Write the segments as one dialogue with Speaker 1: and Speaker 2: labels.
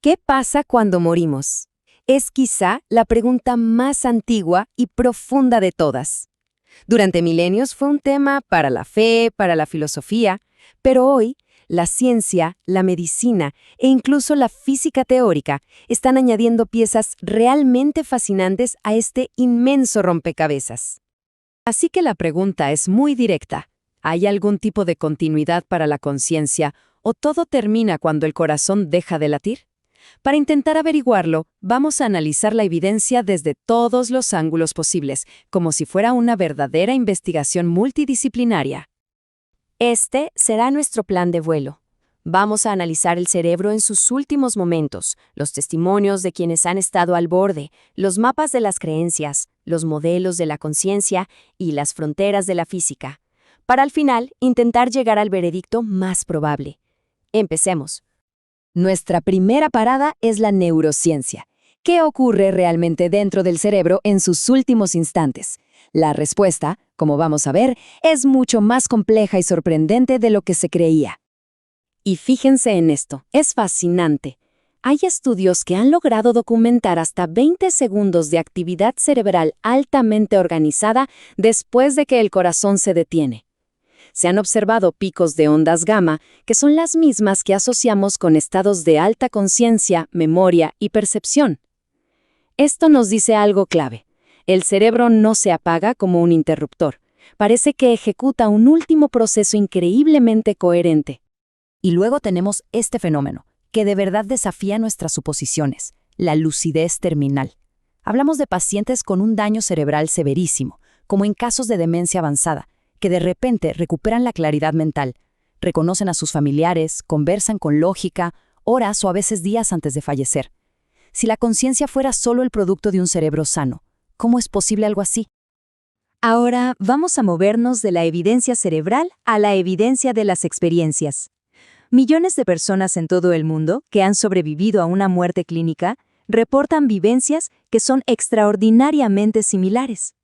Speaker 1: ¿Qué pasa cuando morimos? Es quizá la pregunta más antigua y profunda de todas. Durante milenios fue un tema para la fe, para la filosofía, pero hoy la ciencia, la medicina e incluso la física teórica están añadiendo piezas realmente fascinantes a este inmenso rompecabezas. Así que la pregunta es muy directa. ¿Hay algún tipo de continuidad para la conciencia o todo termina cuando el corazón deja de latir? Para intentar averiguarlo, vamos a analizar la evidencia desde todos los ángulos posibles, como si fuera una verdadera investigación multidisciplinaria. Este será nuestro plan de vuelo. Vamos a analizar el cerebro en sus últimos momentos, los testimonios de quienes han estado al borde, los mapas de las creencias, los modelos de la conciencia y las fronteras de la física, para al final intentar llegar al veredicto más probable. Empecemos. Nuestra primera parada es la neurociencia. ¿Qué ocurre realmente dentro del cerebro en sus últimos instantes? La respuesta, como vamos a ver, es mucho más compleja y sorprendente de lo que se creía. Y fíjense en esto, es fascinante. Hay estudios que han logrado documentar hasta 20 segundos de actividad cerebral altamente organizada después de que el corazón se detiene. Se han observado picos de ondas gamma, que son las mismas que asociamos con estados de alta conciencia, memoria y percepción. Esto nos dice algo clave. El cerebro no se apaga como un interruptor. Parece que ejecuta un último proceso increíblemente coherente.
Speaker 2: Y luego tenemos este fenómeno, que de verdad desafía nuestras suposiciones, la lucidez terminal. Hablamos de pacientes con un daño cerebral severísimo, como en casos de demencia avanzada, que de repente recuperan la claridad mental, reconocen a sus familiares, conversan con lógica, horas o a veces días antes de fallecer. Si la conciencia fuera solo el producto de un cerebro sano, ¿cómo es posible algo así?
Speaker 1: Ahora vamos a movernos de la evidencia cerebral a la evidencia de las experiencias. Millones de personas en todo el mundo que han sobrevivido a una muerte clínica reportan vivencias que son extraordinariamente similares.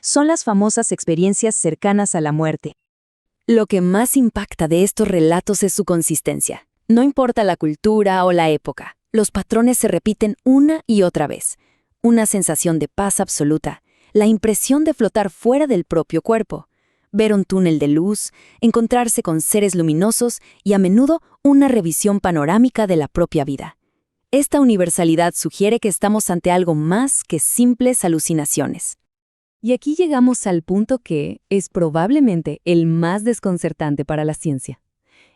Speaker 1: Son las famosas experiencias cercanas a la muerte. Lo que más impacta de estos relatos es su consistencia. No importa la cultura o la época, los patrones se repiten una y otra vez. Una sensación de paz absoluta, la impresión de flotar fuera del propio cuerpo, ver un túnel de luz, encontrarse con seres luminosos y a menudo una revisión panorámica de la propia vida. Esta universalidad sugiere que estamos ante algo más que simples alucinaciones. Y aquí llegamos al punto que es probablemente el más desconcertante para la ciencia.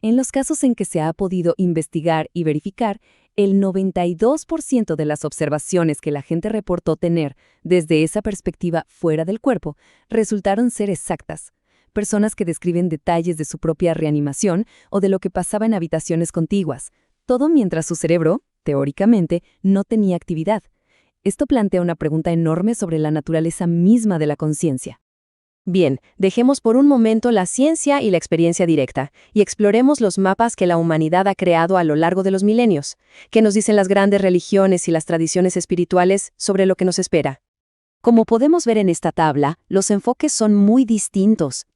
Speaker 1: En los casos en que se ha podido investigar y verificar, el 92% de las observaciones que la gente reportó tener desde esa perspectiva fuera del cuerpo resultaron ser exactas. Personas que describen detalles de su propia reanimación o de lo que pasaba en habitaciones contiguas, todo mientras su cerebro, teóricamente, no tenía actividad. Esto plantea una pregunta enorme sobre la naturaleza misma de la conciencia. Bien, dejemos por un momento la ciencia y la experiencia directa y exploremos los mapas que la humanidad ha creado a lo largo de los milenios. ¿Qué nos dicen las grandes religiones y las tradiciones espirituales sobre lo que nos espera? Como podemos ver en esta tabla, los enfoques son muy distintos.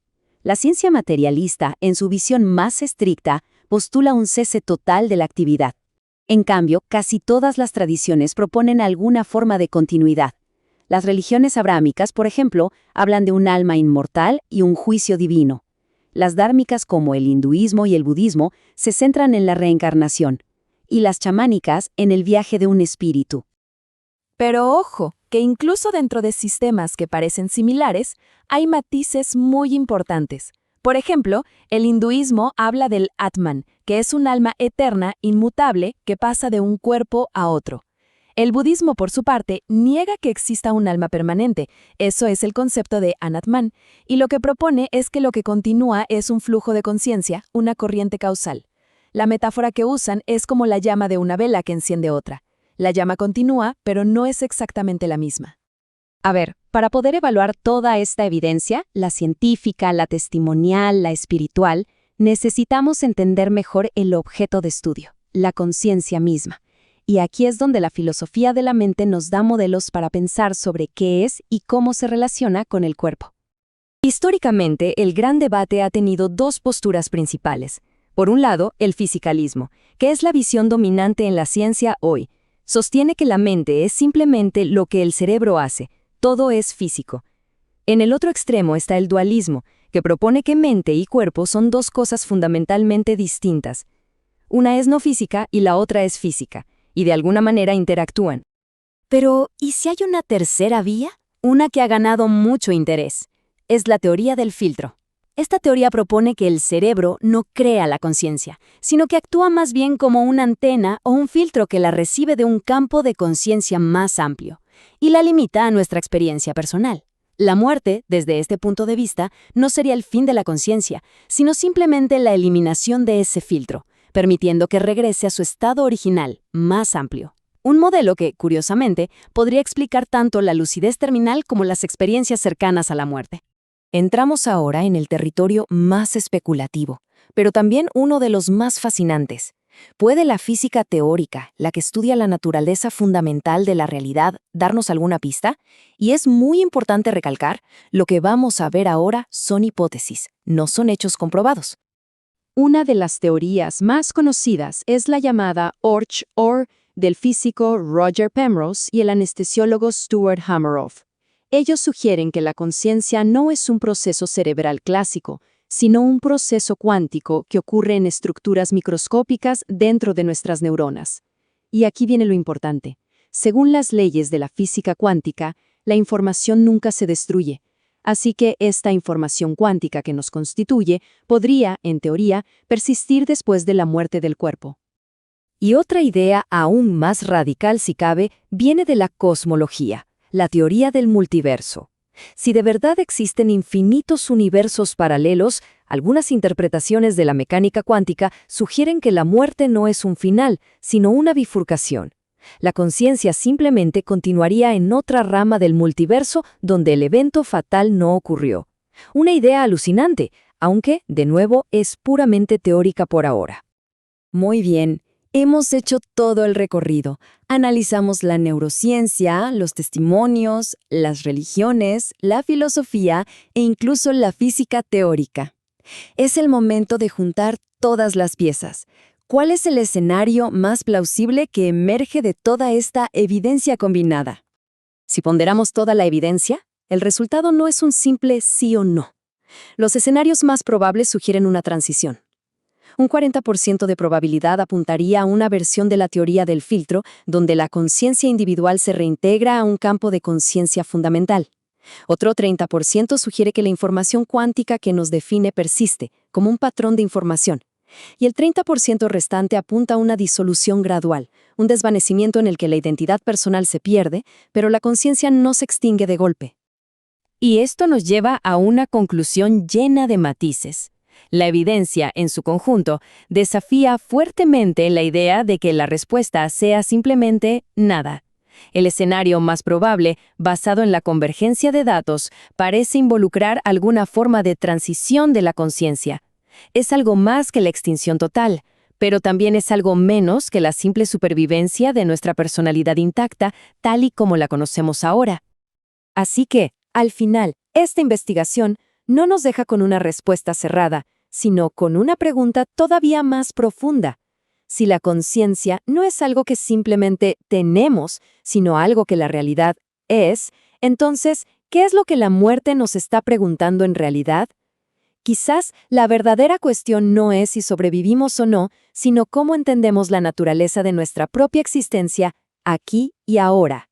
Speaker 1: La ciencia materialista, en su visión más estricta, postula un cese total de la actividad. En cambio, casi todas las tradiciones proponen alguna forma de continuidad. Las religiones abrámicas, por ejemplo, hablan de un alma inmortal y un juicio divino. Las dármicas, como el hinduismo y el budismo, se centran en la reencarnación, y las chamánicas en el viaje de un espíritu. Pero ojo, que incluso dentro de sistemas que parecen similares, hay matices muy importantes. Por ejemplo, el hinduismo habla del Atman, que es un alma eterna, inmutable, que pasa de un cuerpo a otro. El budismo, por su parte, niega que exista un alma permanente. Eso es el concepto de Anatman, y lo que propone es que lo que continúa es un flujo de conciencia, una corriente causal. La metáfora que usan es como la llama de una vela que enciende otra. La llama continúa, pero no es exactamente la misma. A ver, para poder evaluar toda esta evidencia, la científica, la testimonial, la espiritual, necesitamos entender mejor el objeto de estudio, la conciencia misma. Y aquí es donde la filosofía de la mente nos da modelos para pensar sobre qué es y cómo se relaciona con el cuerpo. Históricamente, el gran debate ha tenido dos posturas principales. Por un lado, el fisicalismo, que es la visión dominante en la ciencia hoy. Sostiene que la mente es simplemente lo que el cerebro hace, todo es físico. En el otro extremo está el dualismo, que propone que mente y cuerpo son dos cosas fundamentalmente distintas. Una es no física y la otra es física, y de alguna manera interactúan. Pero, ¿y si hay una tercera vía? Una que ha ganado mucho interés. Es la teoría del filtro. Esta teoría propone que el cerebro no crea la conciencia, sino que actúa más bien como una antena o un filtro que la recibe de un campo de conciencia más amplio, y la limita a nuestra experiencia personal. La muerte, desde este punto de vista, no sería el fin de la conciencia, sino simplemente la eliminación de ese filtro, permitiendo que regrese a su estado original, más amplio. Un modelo que, curiosamente, podría explicar tanto la lucidez terminal como las experiencias cercanas a la muerte. Entramos ahora en el territorio más especulativo, pero también uno de los más fascinantes. ¿Puede la física teórica, la que estudia la naturaleza fundamental de la realidad, darnos alguna pista? Y es muy importante recalcar, lo que vamos a ver ahora son hipótesis, no son hechos comprobados. Una de las teorías más conocidas es la llamada OR del físico Roger Penrose y el anestesiólogo Stuart Hameroff. Ellos sugieren que la conciencia no es un proceso cerebral clásico, sino un proceso cuántico que ocurre en estructuras microscópicas dentro de nuestras neuronas. Y aquí viene lo importante. Según las leyes de la física cuántica, la información nunca se destruye. Así que esta información cuántica que nos constituye podría, en teoría, persistir después de la muerte del cuerpo. Y otra idea aún más radical, si cabe, viene de la cosmología, la teoría del multiverso. Si de verdad existen infinitos universos paralelos, algunas interpretaciones de la mecánica cuántica sugieren que la muerte no es un final, sino una bifurcación. La conciencia simplemente continuaría en otra rama del multiverso donde el evento fatal no ocurrió. Una idea alucinante, aunque, de nuevo, es puramente teórica por ahora. Muy bien. Hemos hecho todo el recorrido. Analizamos la neurociencia, los testimonios, las religiones, la filosofía e incluso la física teórica. Es el momento de juntar todas las piezas. ¿Cuál es el escenario más plausible que emerge de toda esta evidencia combinada? Si ponderamos toda la evidencia, el resultado no es un simple sí o no. Los escenarios más probables sugieren una transición. Un 40% de probabilidad apuntaría a una versión de la teoría del filtro, donde la conciencia individual se reintegra a un campo de conciencia fundamental. Otro 30% sugiere que la información cuántica que nos define persiste, como un patrón de información. Y el 30% restante apunta a una disolución gradual, un desvanecimiento en el que la identidad personal se pierde, pero la conciencia no se extingue de golpe. Y esto nos lleva a una conclusión llena de matices. La evidencia, en su conjunto, desafía fuertemente la idea de que la respuesta sea simplemente nada. El escenario más probable, basado en la convergencia de datos, parece involucrar alguna forma de transición de la conciencia. Es algo más que la extinción total, pero también es algo menos que la simple supervivencia de nuestra personalidad intacta, tal y como la conocemos ahora. Así que, al final, esta investigación no nos deja con una respuesta cerrada, sino con una pregunta todavía más profunda. Si la conciencia no es algo que simplemente tenemos, sino algo que la realidad es, entonces, ¿qué es lo que la muerte nos está preguntando en realidad? Quizás la verdadera cuestión no es si sobrevivimos o no, sino cómo entendemos la naturaleza de nuestra propia existencia aquí y ahora.